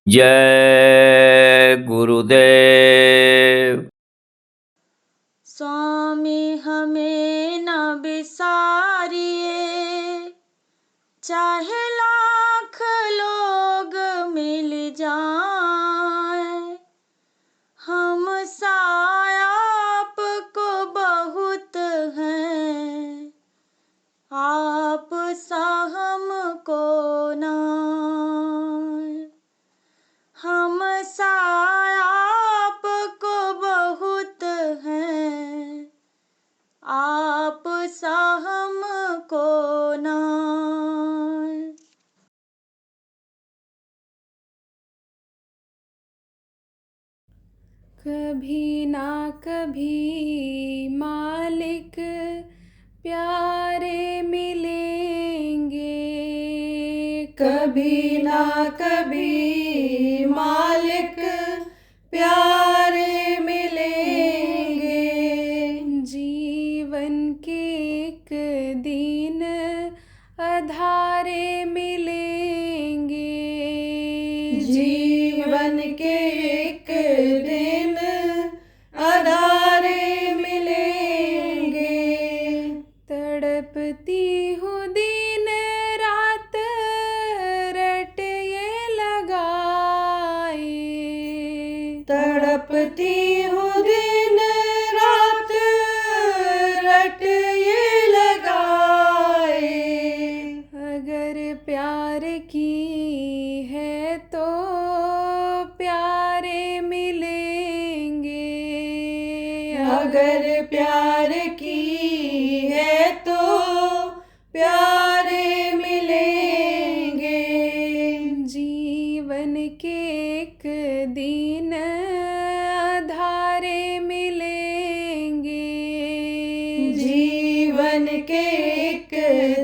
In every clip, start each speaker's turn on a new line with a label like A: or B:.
A: जय गुरुदेव।
B: स्वामी हमें न बिसारिए, चाहे लाख लोग मिल जाएं, हम साया आपको बहुत हैं, आप सा हमको नाय। हम साया आपको बहुत हैं, आप सा हमको नाय।
C: कभी ना कभी मालिक प्यारे मिलेंगे,
D: कभी ना कभी मालिक प्यारे मिलेंगे।
C: जीवन के एक दिन अधारे मिलेंगे,
D: जीवन के एक दिन अधारे मिलेंगे।
C: तड़पती हूँ दिन रात रट ये लगाए,
D: तड़पती हूँ दिन रात रट ये लगाए।
C: अगर प्यार की है तो प्यारे मिलेंगे,
D: अगर प्यार की है तो प्यारे मिलेंगे।
C: जीवन के एक दिन अधारे मिलेंगे,
D: जीवन के एक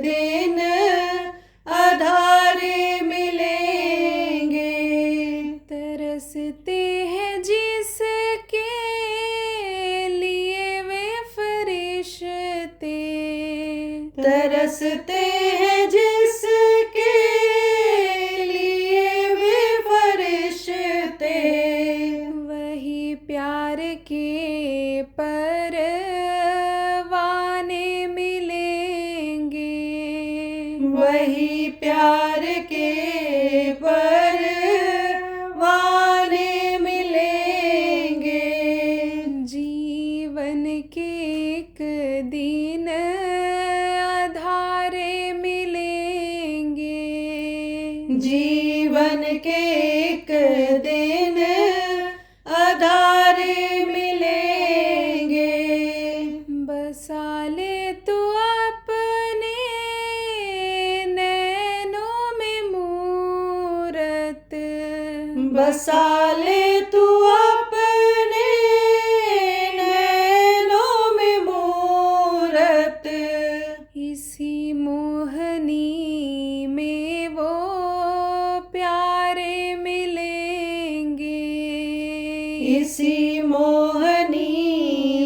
D: दिन अधारे मिलेंगे।
C: तरसते हैं जिसके लिए वे फरिश्ते,
D: तरसते हैं जिसके लिए वे फरिश्ते।
C: वही प्यार के परवाने मिलेंगे,
D: वही प्यार के परवाने मिलेंगे।
C: जीवन के एक दिन अधारे मिलेंगे,
D: जीवन के एक दिन अधारे मिलेंगे।
C: बसा ले तू अपने नैनों में मूरत,
D: बसा ले तू अपने नैनों में मूरत।
C: इसी मोहनी में वो प्यारे मिलेंगे,
D: इसी मोहनी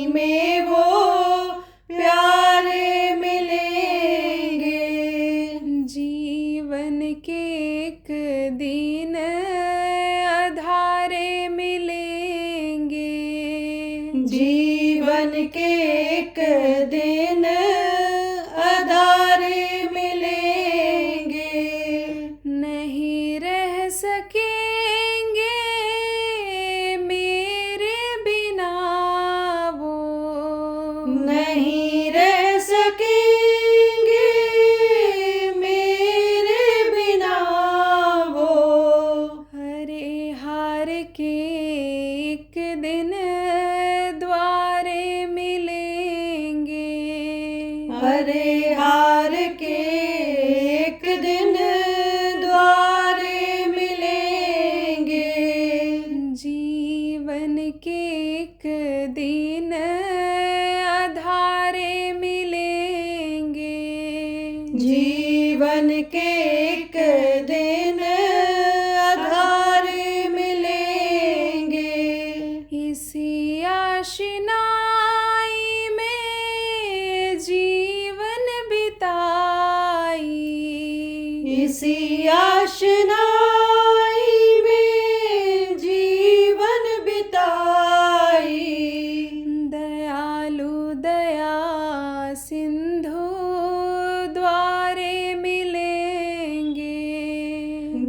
D: में वो प्यारे मिलेंगे।
C: जीवन के एक दिन अधारे मिलेंगे,
D: जीवन के एक दिन अधारे मिलेंगे।
C: नहीं रह सकेंगे मेरे बिना वो,
D: नहीं रह सकेंगे मेरे बिना वो।
C: हरे हार के एक दिन द्वारे मिलेंगे,
D: हरे हार के एक दिन द्वारे मिलेंगे।
C: जीवन के एक दिन अधारे मिलेंगे,
D: जीवन के एक दिन अधारे मिलेंगे।
C: इसी आशनाई में जीवन बिता
D: इसी आशनाई में जीवन बिताई।
C: दयालु दया सिंधु द्वारे मिलेंगे।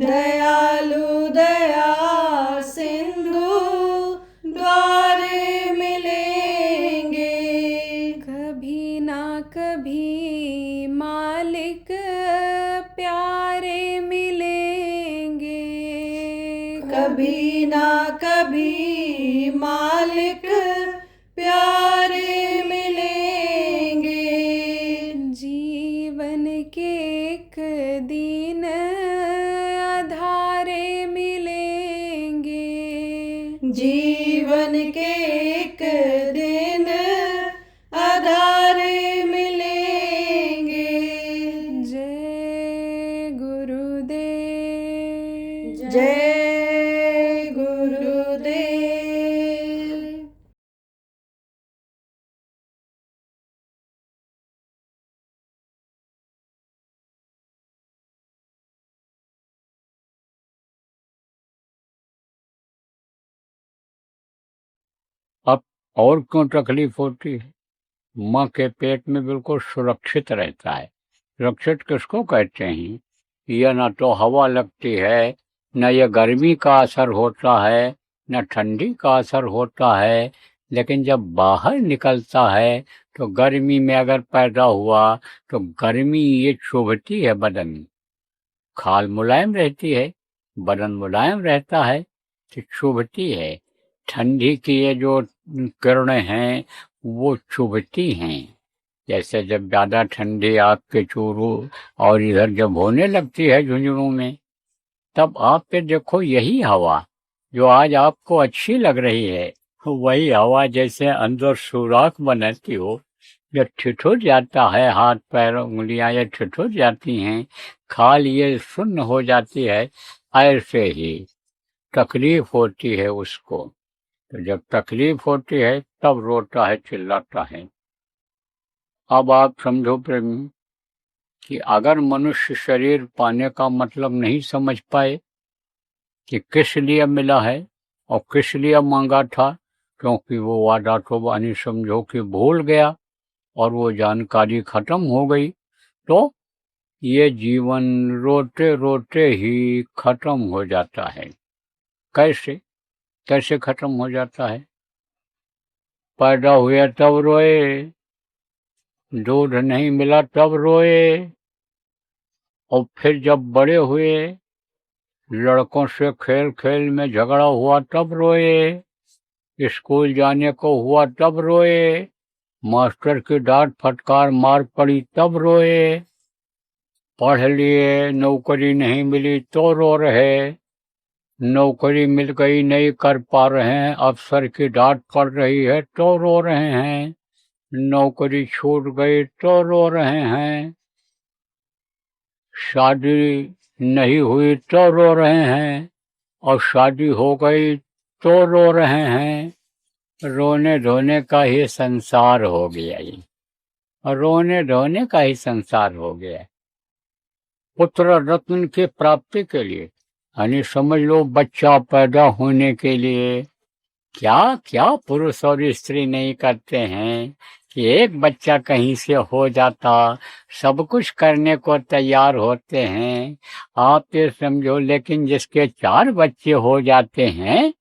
D: दयालु दया सिंधु द्वारे मिलेंगे।
C: कभी ना कभी मालिक प्यारे मिलेंगे।
D: कभी ना कभी मालिक प्यारे मिलेंगे।
C: जीवन के एक दिन आधारे मिलेंगे।
D: जीवन के एक दिन आधारे मिलेंगे।
C: जय गुरुदेव।
D: जय गुरुदेव।
A: अब और क्यों तकलीफ होती है? माँ के पेट में बिल्कुल सुरक्षित रहता है। सुरक्षित किसको कहते हैं? यह न तो हवा लगती है, न यह गर्मी का असर होता है, न ठंडी का असर होता है। लेकिन जब बाहर निकलता है तो गर्मी में अगर पैदा हुआ तो गर्मी ये चुभती है बदन में। खाल मुलायम रहती है, बदन मुलायम रहता है तो चुभती है। ठंडी की ये जो किरणें हैं वो चुभती हैं। जैसे जब ज़्यादा ठंडी आपके चूरू और इधर जब होने लगती है झुंझुनू में, तब आप पे देखो यही हवा जो आज आपको अच्छी लग रही है, वही हवा जैसे अंदर सुराख बनाती हो, जब ठिठुर जाता है, हाथ पैर उंगलियां ये ठिठुर जाती हैं, खाल ये सुन्न हो जाती है, ऐसे ही तकलीफ होती है उसको। तो जब तकलीफ होती है तब रोता है, चिल्लाता है। अब आप समझो प्रेमी कि अगर मनुष्य शरीर पाने का मतलब नहीं समझ पाए कि किस लिए मिला है और किस लिए मांगा था, क्योंकि वो वादा तो बानी समझो कि भूल गया और वो जानकारी खत्म हो गई, तो ये जीवन रोते रोते ही खत्म हो जाता है। कैसे कैसे खत्म हो जाता है? पैदा हुए तब रोए, दूध नहीं मिला तब रोए, और फिर जब बड़े हुए, लड़कों से खेल खेल में झगड़ा हुआ तब रोए, स्कूल जाने को हुआ तब रोए, मास्टर की डांट फटकार मार पड़ी तब रोए, पढ़ लिए नौकरी नहीं मिली तो रो रहे, नौकरी मिल गई नहीं कर पा रहे हैं, अफसर की डांट पड़ रही है तो रो रहे हैं, नौकरी छूट गई तो रो रहे हैं, शादी नहीं हुई तो रो रहे हैं, और शादी हो गई तो रो रहे हैं। रोने धोने का ही संसार हो गया ये, रोने धोने का ही संसार हो गया। पुत्र रत्न की प्राप्ति के लिए, यानी समझ लो बच्चा पैदा होने के लिए क्या क्या पुरुष और स्त्री नहीं करते हैं कि एक बच्चा कहीं से हो जाता, सब कुछ करने को तैयार होते हैं। आप ये समझो, लेकिन जिसके 4 बच्चे हो जाते हैं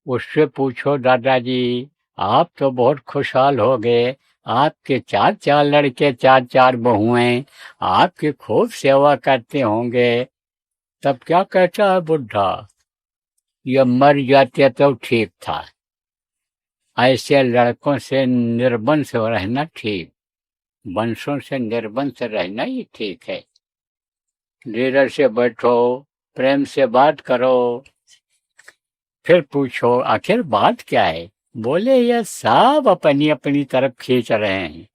A: उससे पूछो दादाजी आप तो बहुत खुशहाल हो गए, आपके 4 लड़के 4 बहुएं आपकी खूब सेवा करते होंगे। तब क्या कहता है बुढ़ा, ये मर जाते तो ठीक था, ऐसे लड़कों से निर्वंश रहना ठीक, वंशों से निर्वंश रहना ही ठीक है। धीरज से बैठो, प्रेम से बात करो, फिर पूछो आखिर बात क्या है। बोले ये सब अपनी अपनी तरफ खींच रहे हैं,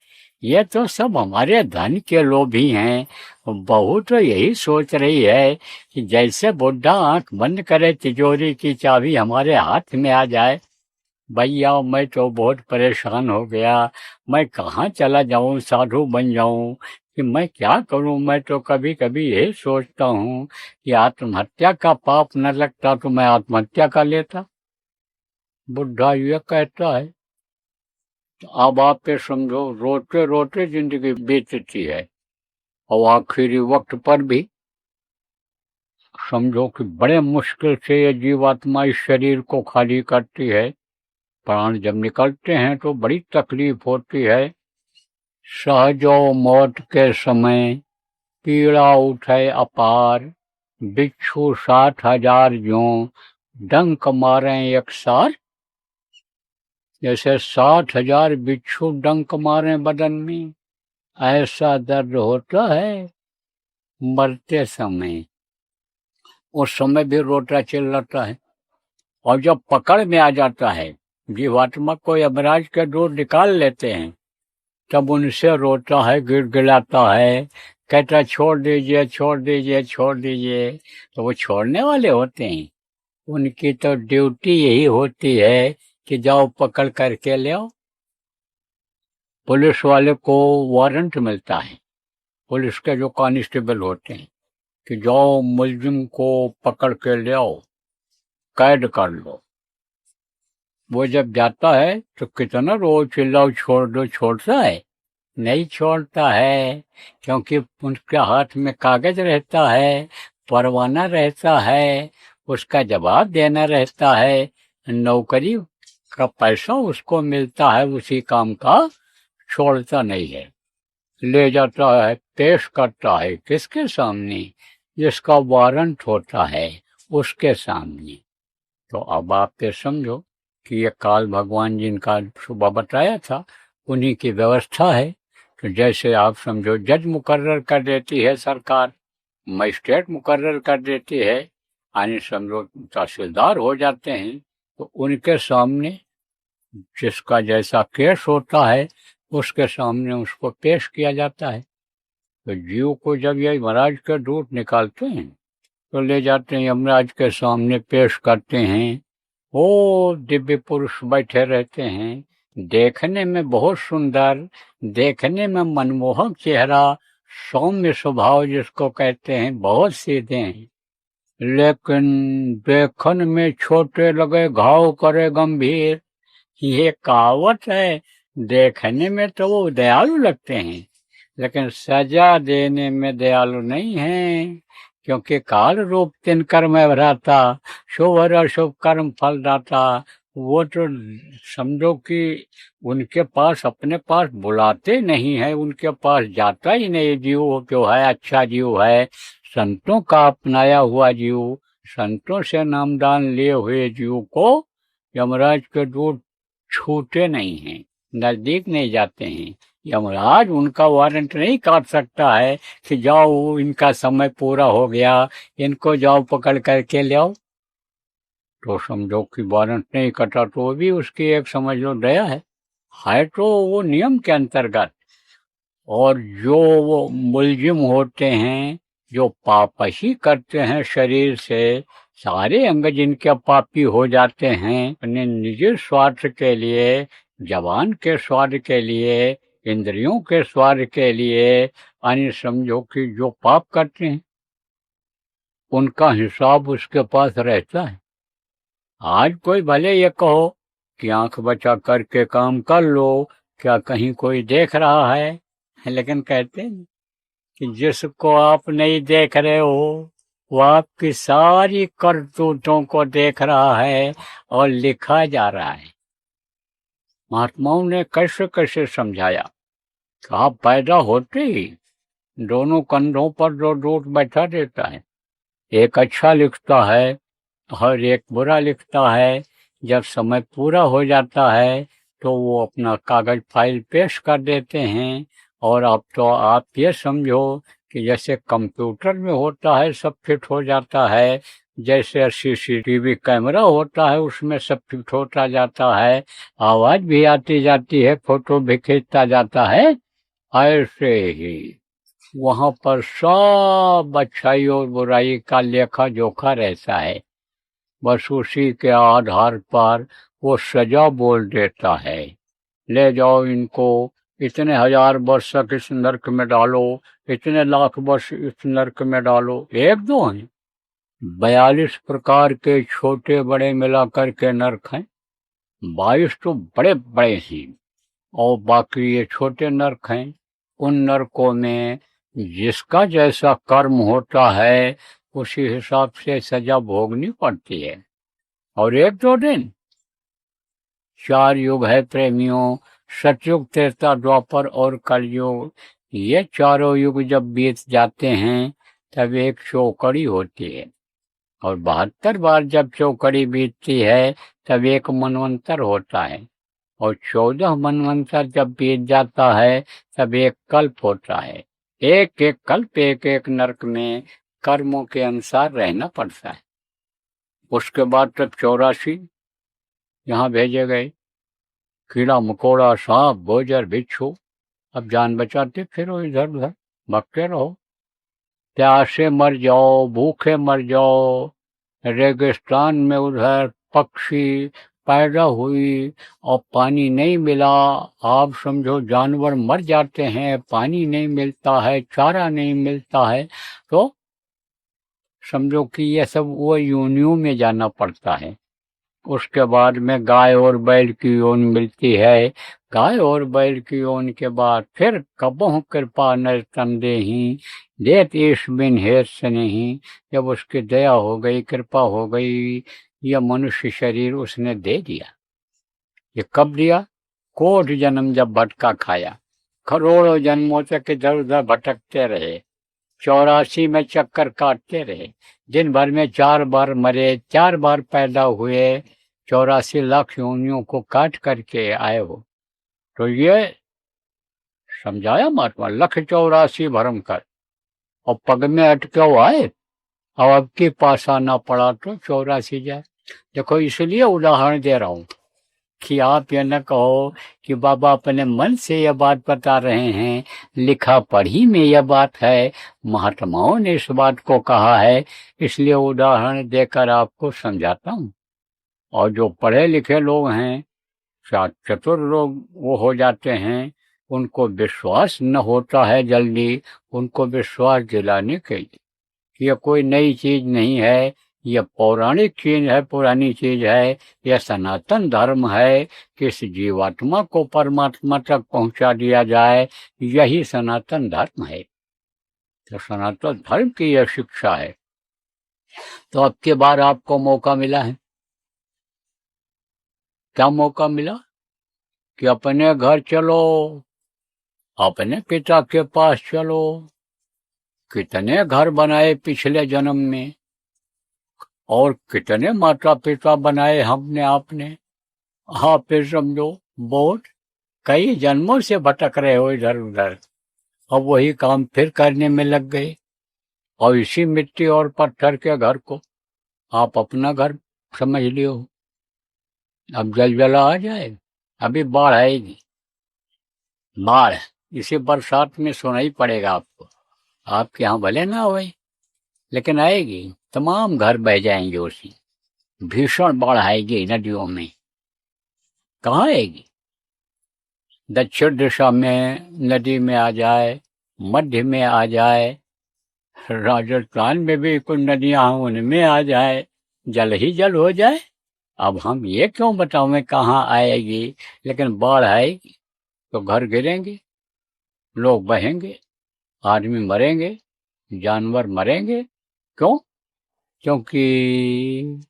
A: ये तो सब हमारे धन के लोभी हैं। बहू तो यही सोच रही है कि जैसे बुढ़ा आंख बंद करे तिजोरी की चाबी हमारे हाथ में आ जाए, भैया मैं तो बहुत परेशान हो गया, मैं कहाँ चला जाऊं, साधु बन जाऊं कि मैं क्या करूं। मैं तो कभी कभी यही सोचता हूं कि आत्महत्या का पाप न लगता तो मैं आत्महत्या कर लेता। बुढ़ा ये कहता है। तो अब आप ये समझो, रोते रोते जिंदगी बीतती है और आखिरी वक्त पर भी समझो कि बड़े मुश्किल से ये जीवात्मा इस शरीर को खाली करती है। प्राण जब निकलते हैं तो बड़ी तकलीफ होती है। सहजो मौत के समय पीड़ा उठे अपार, बिच्छू 60,000 ज्यों डंक मारे एक सार। जैसे 60,000 बिच्छू डंक मारे बदन में, ऐसा दर्द होता है मरते समय। उस समय भी रोता चिल्लाता है। और जब पकड़ में आ जाता है, जीवात्मा को यमराज के दूर निकाल लेते हैं, तब उनसे रोता है, गिड़गिड़ाता है, कहता छोड़ दीजिए छोड़ दीजिए छोड़ दीजिए। तो वो छोड़ने वाले होते हैं। उनकी तो ड्यूटी यही होती है कि जाओ पकड़ करके ले आओ। पुलिस वाले को वारंट मिलता है, पुलिस के जो कांस्टेबल होते हैं, कि जाओ मुलजिम को पकड़ के ले आओ, कैद कर लो। वो जब जाता है तो कितना रोज चिल्लाओ छोड़ दो, छोड़ता है? नहीं छोड़ता है, क्योंकि उनके हाथ में कागज रहता है, परवाना रहता है, उसका जवाब देना रहता है, नौकरी का पैसा उसको मिलता है उसी काम का। छोड़ता नहीं है, ले जाता है, पेश करता है किसके सामने? जिसका वारंट होता है उसके सामने। तो अब आप ये समझो कि ये काल भगवान जिनका सुबह बताया था, उन्हीं की व्यवस्था है। तो जैसे आप समझो जज मुकर्रर कर देती है सरकार, मजिस्ट्रेट मुकर्रर कर देती है, यानी समझो तहसीलदार हो जाते हैं, तो उनके सामने जिसका जैसा केस होता है उसके सामने उसको पेश किया जाता है। तो जीव को जब ये यमराज के दूत निकालते हैं तो ले जाते हैं यमराज के सामने, पेश करते हैं। वो दिव्य पुरुष बैठे रहते हैं, देखने में बहुत सुंदर, देखने में मनमोहक चेहरा, सौम्य स्वभाव जिसको कहते हैं, बहुत सीधे हैं, लेकिन देखन में छोटे लगे घाव करे गंभीर। ये कहावत है। देखने में तो वो दयालु लगते हैं, लेकिन सजा देने में दयालु नहीं है, क्योंकि काल रूप तिन कर्म भराता, शुभ और अशुभ कर्म फल दाता। वो तो समझो कि उनके पास अपने पास बुलाते नहीं है, उनके पास जाता ही नहीं जीव जो है, अच्छा जीव है, संतों का अपनाया हुआ जीव, संतों से नामदान लिए हुए जीव को यमराज के दूत छूते नहीं हैं, नजदीक नहीं जाते हैं। यमराज उनका वारंट नहीं काट सकता है कि जाओ इनका समय पूरा हो गया, इनको जाओ पकड़ करके ले आओ। तो समझो कि वारंट नहीं कटा तो वो भी उसकी एक समझ लो दया है तो वो नियम के अंतर्गत। और जो वो मुलजिम होते हैं, जो पापी करते हैं शरीर से, सारे अंग जिनके पापी हो जाते हैं, अपने निजी स्वार्थ के लिए, जवान के स्वार्थ के लिए, इंद्रियों के स्वार्थ के लिए, यानी समझो कि जो पाप करते हैं उनका हिसाब उसके पास रहता है। आज कोई भले ये कहो कि आंख बचा करके काम कर लो, क्या कहीं कोई देख रहा है? लेकिन कहते हैं कि जिसको आप नहीं देख रहे हो वो आपकी सारी करतूतों को देख रहा है और लिखा जा रहा है। महात्माओं ने कैसे कैसे समझाया कि आप पैदा होते ही दोनों कंधों पर जो दूत बैठा देता है, एक अच्छा लिखता है और एक बुरा लिखता है। जब समय पूरा हो जाता है तो वो अपना कागज फाइल पेश कर देते हैं। और अब तो आप ये समझो कि जैसे कंप्यूटर में होता है सब फिट हो जाता है, जैसे सीसीटीवी कैमरा होता है उसमें सब फिट होता जाता है, आवाज भी आती जाती है, फोटो भी खींचता जाता है, ऐसे ही वहां पर सब अच्छाई और बुराई का लेखा जोखा रहता है। बस उसी के आधार पर वो सजा बोल देता है। ले जाओ इनको, इतने 1000 वर्ष तक इस नरक में डालो, इतने लाख वर्ष इस नरक में डालो। एक दो हैं, 42 प्रकार के छोटे बड़े मिलाकर के नरक हैं। 22 तो बड़े बड़े हैं और बाकी ये छोटे नरक हैं। उन नरकों में जिसका जैसा कर्म होता है उसी हिसाब से सजा भोगनी पड़ती है। और एक दो दिन, 4 युग है प्रेमियों, सतयुग, त्रेता, द्वापर और कलयुग। ये चारों युग जब बीत जाते हैं तब एक चौकड़ी होती है, और 72 बार जब चौकड़ी बीतती है तब एक मनवंतर होता है, और 14 मनवंतर जब बीत जाता है तब एक कल्प होता है। एक एक कल्प एक एक नरक में कर्मों के अनुसार रहना पड़ता है। उसके बाद तब 84 यहाँ भेजे गए। कीड़ा मकोड़ा, सांप, गोजर, बिच्छू, अब जान बचाते फिरो इधर उधर, भगते रहो। प्यासे मर जाओ, भूखे मर जाओ, रेगिस्तान में उधर पक्षी पैदा हुई और पानी नहीं मिला। आप समझो जानवर मर जाते हैं, पानी नहीं मिलता है, चारा नहीं मिलता है, तो समझो कि ये सब वो योनियों में जाना पड़ता है। उसके बाद में गाय और बैल की योन मिलती है। गाय और बैल की योन के बाद फिर कबहुँ कृपा नर तंदेही, देत ईश बिन हेत नहीं। जब उसकी दया हो गई, कृपा हो गई, यह मनुष्य शरीर उसने दे दिया। ये कब दिया? कोट जन्म जब भटका खाया, करोड़ों जन्मों तक इधर उधर भटकते रहे, 84 में चक्कर काटते रहे, दिन भर में 4 बार मरे, 4 बार पैदा हुए, 84 लाख योनियों को काट करके आए हो। तो ये समझाया महात्मा, 184 भरम कर, और पग में अटके हो आए, और अब के पास आना पड़ा तो 84 जाए। देखो, इसलिए उदाहरण दे रहा हूं कि आप ये न कहो कि बाबा अपने मन से यह बात बता रहे हैं, लिखा पढ़ी में यह बात है, महात्माओं ने इस बात को कहा है, इसलिए उदाहरण देकर आपको समझाता हूँ। और जो पढ़े लिखे लोग हैं, चतुर लोग वो हो जाते हैं, उनको विश्वास न होता है जल्दी, उनको विश्वास दिलाने के लिए कि यह कोई नई चीज नहीं है, यह पौराणिक चीज है, पुरानी चीज है, यह सनातन धर्म है कि इस जीवात्मा को परमात्मा तक पहुंचा दिया जाए, यही सनातन धर्म है। तो सनातन धर्म की यह शिक्षा है। तो अब के बार आपको मौका मिला है। क्या मौका मिला? कि अपने घर चलो, अपने पिता के पास चलो। कितने घर बनाए पिछले जन्म में, और कितने माता पिता बनाए हमने आपने। आप फिर समझो बहुत कई जन्मों से भटक रहे हो इधर उधर, अब वही काम फिर करने में लग गए, और इसी मिट्टी और पत्थर के घर को आप अपना घर समझ लियो। अब जलजला आ जाए, अभी बाढ़ आएगी, बाढ़ इसी बरसात में सुनाई पड़ेगा आपको। आपके यहाँ भले ना होए, लेकिन आएगी, तमाम घर बह जाएंगे उसी। भीषण बाढ़ आएगी नदियों में। कहाँ आएगी? दक्षिण दिशा में नदी में आ जाए, मध्य में आ जाए, राजस्थान में भी कुछ नदियां उनमें आ जाए, जल ही जल हो जाए। अब हम ये क्यों बताओ कहाँ आएगी, लेकिन बाढ़ आएगी तो घर गिरेंगे, लोग बहेंगे, आदमी मरेंगे, जानवर मरेंगे। क्यों? क्योंकि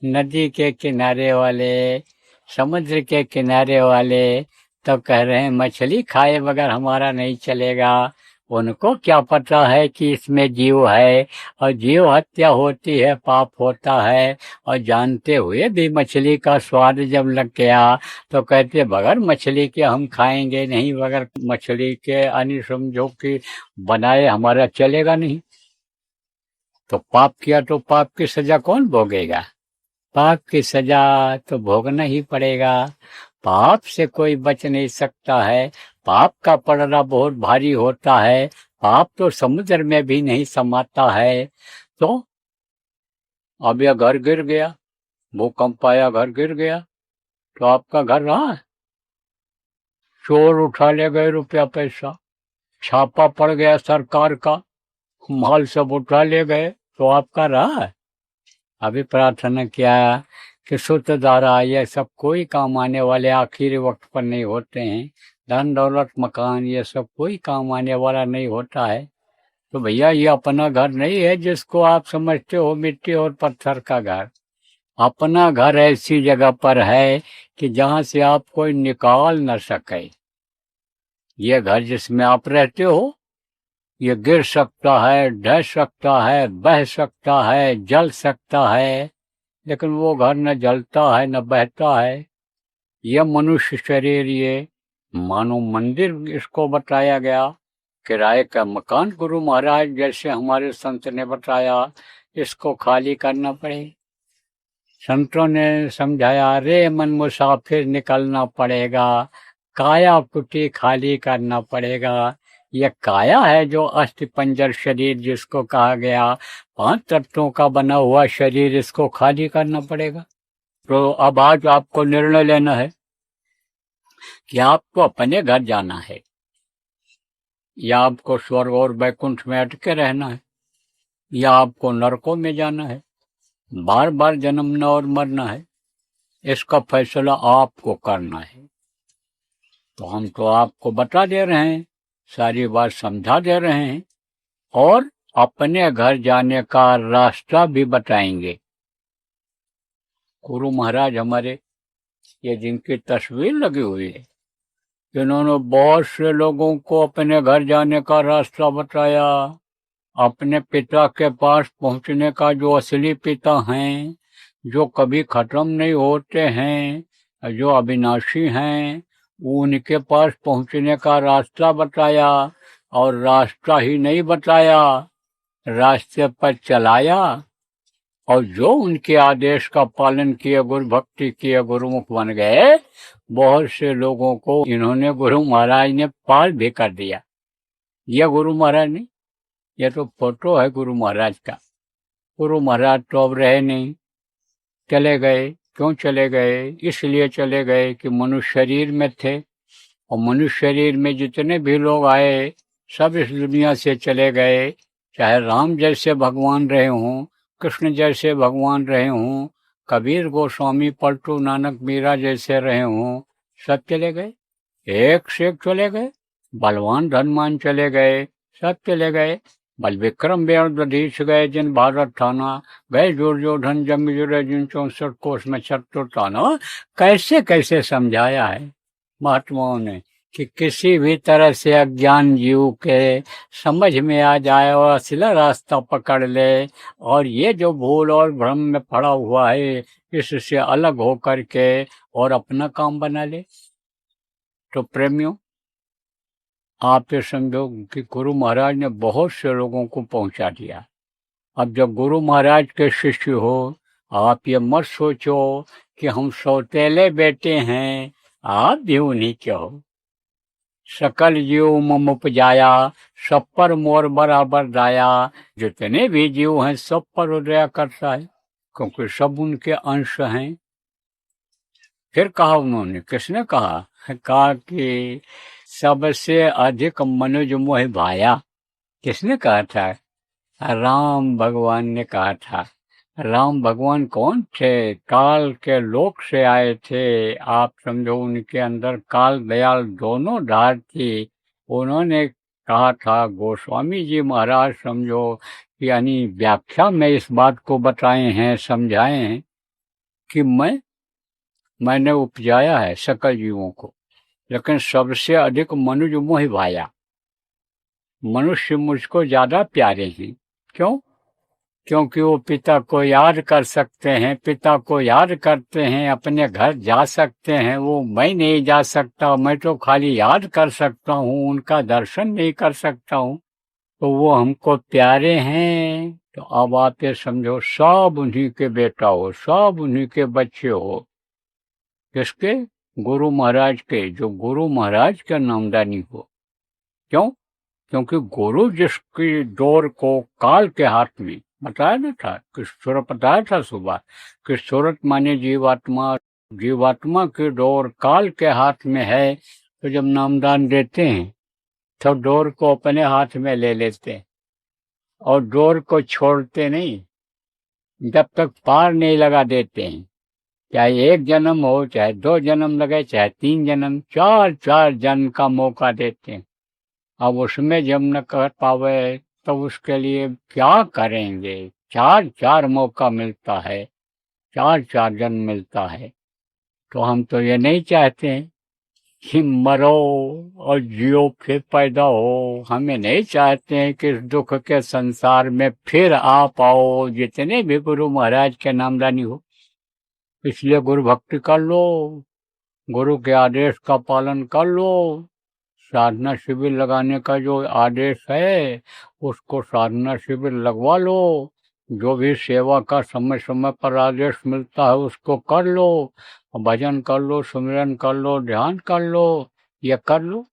A: नदी के किनारे वाले, समुद्र के किनारे वाले तो कह रहे हैं मछली खाए बगैर हमारा नहीं चलेगा। उनको क्या पता है कि इसमें जीव है, और जीव हत्या होती है, पाप होता है, और जानते हुए भी मछली का स्वाद जब लग गया तो कहते बगैर मछली के हम खाएंगे नहीं, बगैर मछली के अन्य समझो कि बनाए हमारा चलेगा नहीं। तो पाप किया तो पाप की सजा कौन भोगेगा? पाप की सजा तो भोगना ही पड़ेगा। पाप से कोई बच नहीं सकता है, पाप का पड़ना बहुत भारी होता है, पाप तो समुद्र में भी नहीं समाता है। तो अब यह घर गिर गया, भूकंप आया, घर गिर गया, तो आपका घर रहा है? चोर उठा ले गए रुपया पैसा, छापा पड़ गया सरकार का, माल सब उठा ले गए, तो आपका रहा है? अभी प्रार्थना किया कि सूत्रधारा ये सब कोई काम आने वाले आखिरी वक्त पर नहीं होते हैं, धन दौलत मकान ये सब कोई काम आने वाला नहीं होता है। तो भैया ये अपना घर नहीं है जिसको आप समझते हो मिट्टी और पत्थर का घर। अपना घर ऐसी जगह पर है कि जहां से आप कोई निकाल न सके। ये घर जिसमें आप रहते हो, ये गिर सकता है, ढह सकता है, बह सकता है, जल सकता है, लेकिन वो घर न जलता है न बहता है। यह मनुष्य शरीर, ये मानो मंदिर इसको बताया गया, किराए का मकान। गुरु महाराज जैसे हमारे संत ने बताया, इसको खाली करना पड़े। संतों ने समझाया, रे मन मुसाफिर निकलना पड़ेगा, काया कुटी खाली करना पड़ेगा। यह काया है जो अस्थि पंजर शरीर जिसको कहा गया, 5 तत्वों का बना हुआ शरीर, इसको खाली करना पड़ेगा। तो अब आज आपको निर्णय लेना है कि आपको अपने घर जाना है या आपको स्वर्ग और वैकुंठ में अटके रहना है, या आपको नरकों में जाना है, बार बार जन्मना और मरना है। इसका फैसला आपको करना है। तो हम तो आपको बता दे रहे हैं, सारी बात समझा दे रहे हैं, और अपने घर जाने का रास्ता भी बताएंगे। गुरु महाराज हमारे, ये जिनकी तस्वीर लगी हुई है, जिन्होंने बहुत से लोगों को अपने घर जाने का रास्ता बताया, अपने पिता के पास पहुंचने का, जो असली पिता हैं, जो कभी खत्म नहीं होते हैं, जो अविनाशी हैं, उनके पास पहुंचने का रास्ता बताया। और रास्ता ही नहीं बताया, रास्ते पर चलाया, और जो उनके आदेश का पालन किए, गुरु भक्ति किए, गुरुमुख बन गए। बहुत से लोगों को इन्होंने गुरु महाराज ने पाल भी कर दिया। यह गुरु महाराज नहीं, यह तो फोटो है गुरु महाराज का। गुरु महाराज तो अब रहे नहीं, चले गए। क्यों चले गए? इसलिए चले गए कि मनुष्य शरीर में थे, और मनुष्य शरीर में जितने भी लोग आए सब इस दुनिया से चले गए। चाहे राम जैसे भगवान रहे हों, कृष्ण जैसे भगवान रहे हों, कबीर गोस्वामी पलटू नानक मीरा जैसे रहे हों, सब चले गए, एक से एक चले गए। बलवान धनवान चले गए, सब चले गए। बल विक्रम बेअदीश गए जिन भारत थाना, गए दुर्योधन जंग जुड़े जिन 64 कोस में छत्तर ताना। कैसे कैसे समझाया है महात्माओं ने कि किसी भी तरह से अज्ञान जीव के समझ में आ जाए और असला रास्ता पकड़ ले, और ये जो भूल और भ्रम में पड़ा हुआ है इससे अलग हो करके और अपना काम बना ले। तो प्रेमियों, आप ये समझो कि गुरु महाराज ने बहुत से लोगों को पहुंचा दिया। अब जब गुरु महाराज के शिष्य हो, आप ये मत सोचो कि हम सौतेले बेटे हैं, आप भी उन्हीं के हो। सकल जीव मम उपजाया, सब पर मोर बराबर दाया। जितने भी जीव हैं सब पर दया करता है, क्योंकि सब उनके अंश हैं। फिर कहा उन्होंने, किसने कहा? कहा कि सबसे अधिक मनुज मोह भाया। किसने कहा था? राम भगवान ने कहा था। राम भगवान कौन थे? काल के लोक से आए थे। आप समझो, उनके अंदर काल दयाल दोनों धार थी। उन्होंने कहा था, गोस्वामी जी महाराज समझो, यानी व्याख्या में इस बात को बताए हैं, समझाए हैं कि मैंने उपजाया है सकल जीवों को, लेकिन सबसे अधिक मनुज मोह भाया। मनुष्य मुझको ज्यादा प्यारे हैं। क्यों? क्योंकि वो पिता को याद कर सकते हैं, पिता को याद करते हैं, अपने घर जा सकते हैं। वो मैं नहीं जा सकता, मैं तो खाली याद कर सकता हूँ, उनका दर्शन नहीं कर सकता हूँ। तो वो हमको प्यारे हैं। तो अब आप ये समझो, सब उन्हीं के बेटा हो, सब उन्हीं के बच्चे हो। किसके? गुरु महाराज के, जो गुरु महाराज के नामदानी हो। क्यों? क्योंकि गुरु जिसकी डोर को काल के हाथ में, बताया ना था, किस सूरत बताया था सुबह, कि सूरत माने जीवात्मा, जीवात्मा की डोर काल के हाथ में है, तो जब नामदान देते हैं तो डोर को अपने हाथ में ले लेते हैं और डोर को छोड़ते नहीं, जब तक पार नहीं लगा देते हैं। चाहे 1 जन्म हो, चाहे 2 जन्म लगे, चाहे 3 जन्म, 4 जन्म का मौका देते हैं। अब उसमें जब न कर पावे तो उसके लिए क्या करेंगे? 4 मौका मिलता है, 4 जन्म मिलता है। तो हम तो ये नहीं चाहते हैं कि मरो और जियो फिर पैदा हो। हमें नहीं चाहते हैं कि इस दुख के संसार में फिर आ पाओ, जितने भी गुरु महाराज के नामदानी हो। इसलिए गुरु भक्ति कर लो, गुरु के आदेश का पालन कर लो। साधना शिविर लगाने का जो आदेश है, उसको साधना शिविर लगवा लो। जो भी सेवा का समय समय पर आदेश मिलता है उसको कर लो, भजन कर लो, सुमिरन कर लो, ध्यान कर लो, ये कर लो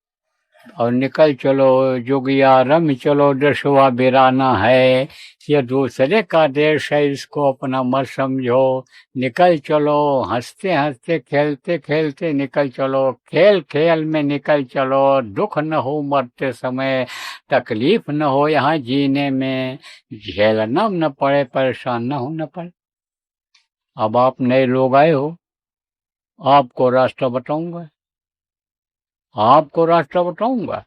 A: और निकल चलो। जोगिया रम चलो, देशवा बिराना है, ये दूसरे का देश है, इसको अपना मत समझो। निकल चलो, हंसते हंसते खेलते खेलते निकल चलो, खेल खेल में निकल चलो। दुख न हो मरते समय, तकलीफ न हो यहाँ जीने में, झेलना न पड़े, परेशान न होना पड़े। अब आप नए लोग आए हो, आपको रास्ता बताऊंगा, आपको रास्ता बताऊंगा।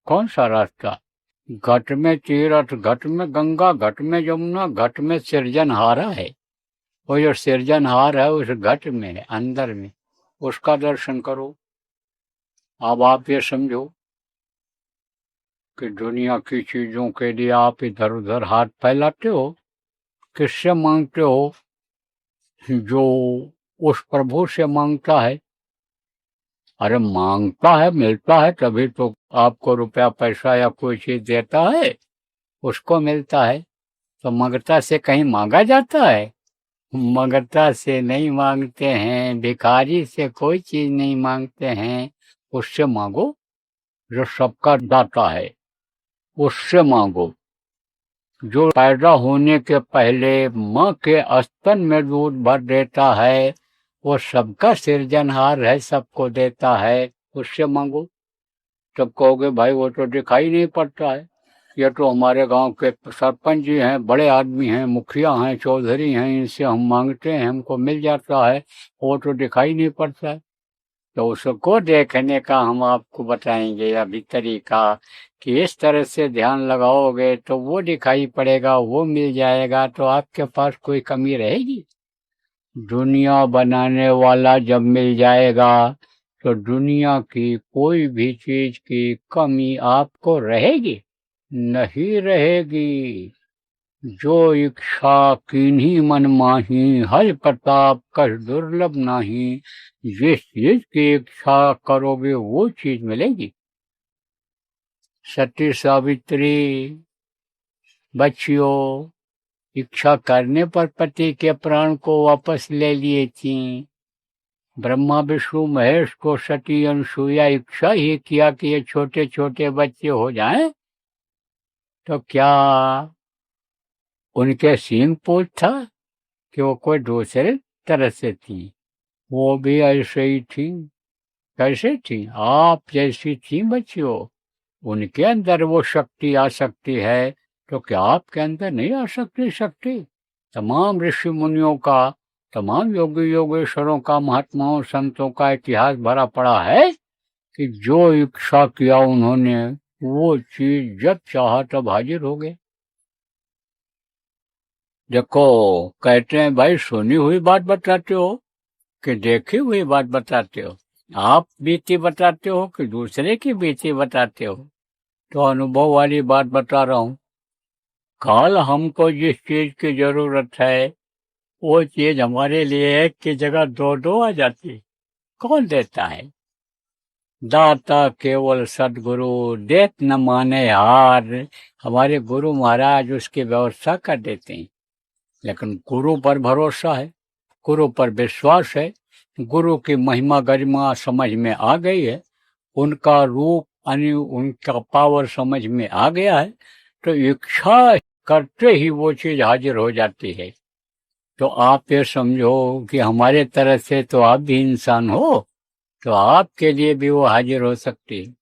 A: कौन सा रास्ता? घट में तीरथ, घट में गंगा, घट में यमुना, घट में सृजनहारा है। वो जो सृजनहार है उस घट में है, अंदर में, उसका दर्शन करो। अब आप ये समझो कि दुनिया की चीजों के लिए आप इधर उधर हाथ फैलाते हो, किससे मांगते हो? जो उस प्रभु से मांगता है। अरे मांगता है, मिलता है, तभी तो आपको रुपया पैसा या कोई चीज देता है, उसको मिलता है। तो मगता से कहीं मांगा जाता है? मगता से नहीं मांगते हैं, भिखारी से कोई चीज नहीं मांगते हैं। उससे मांगो जो सबका दाता है, उससे मांगो। जो पैदा होने के पहले माँ के स्तन में दूध भर देता है, वो सबका सृजनहार है, सबको देता है, उससे मांगो। तब कहोगे भाई वो तो दिखाई नहीं पड़ता है, ये तो हमारे गांव के सरपंच जी हैं, बड़े आदमी हैं, मुखिया हैं, चौधरी हैं, इनसे हम मांगते हैं, हमको मिल जाता है, वो तो दिखाई नहीं पड़ता है। तो उसको देखने का हम आपको बताएंगे अभी तरीका, कि इस तरह से ध्यान लगाओगे तो वो दिखाई पड़ेगा, वो मिल जाएगा, तो आपके पास कोई कमी रहेगी? दुनिया बनाने वाला जब मिल जाएगा तो दुनिया की कोई भी चीज की कमी आपको रहेगी? नहीं रहेगी। जो इच्छा कीन्ही मन माही, हल प्रताप कछ दुर्लभ नाही। जिस चीज की इच्छा करोगे वो चीज मिलेगी। सती सावित्री बच्चियों इच्छा करने पर पति के प्राण को वापस ले लिए थी। ब्रह्मा विष्णु महेश को सती अनसुईया इच्छा ही किया कि ये छोटे छोटे बच्चे हो जाएं, तो क्या उनके सींग पूछ था कि वो कोई दूसरे तरह से थी? वो भी ऐसे ही थी। कैसे थी? आप जैसी थी बच्चियों। उनके अंदर वो शक्ति आ सकती है, तो क्या आपके अंदर नहीं आ सकती शक्ति? तमाम ऋषि मुनियों का, तमाम योगी योगेश्वरों का, महात्माओं संतों का इतिहास भरा पड़ा है कि जो इच्छा किया उन्होंने, वो चीज जब चाहा तब हाजिर हो गए। देखो, कहते हैं भाई सुनी हुई बात बताते हो कि देखी हुई बात बताते हो? आप बीती बताते हो कि दूसरे की बीती बताते हो? तो अनुभव वाली बात बता रहा हूँ। कल हमको जिस चीज की जरूरत है, वो चीज हमारे लिए एक की जगह दो दो आ जाती। कौन देता है? दाता केवल सदगुरु, देत न माने हार। हमारे गुरु महाराज उसकी व्यवस्था कर देते हैं। लेकिन गुरु पर भरोसा है, गुरु पर विश्वास है, गुरु की महिमा गरिमा समझ में आ गई है, उनका रूप यानी उनका पावर समझ में आ गया है, तो इच्छा करते ही वो चीज हाजिर हो जाती है। तो आप ये समझो कि हमारे तरह से तो आप भी इंसान हो, तो आपके लिए भी वो हाजिर हो सकती है।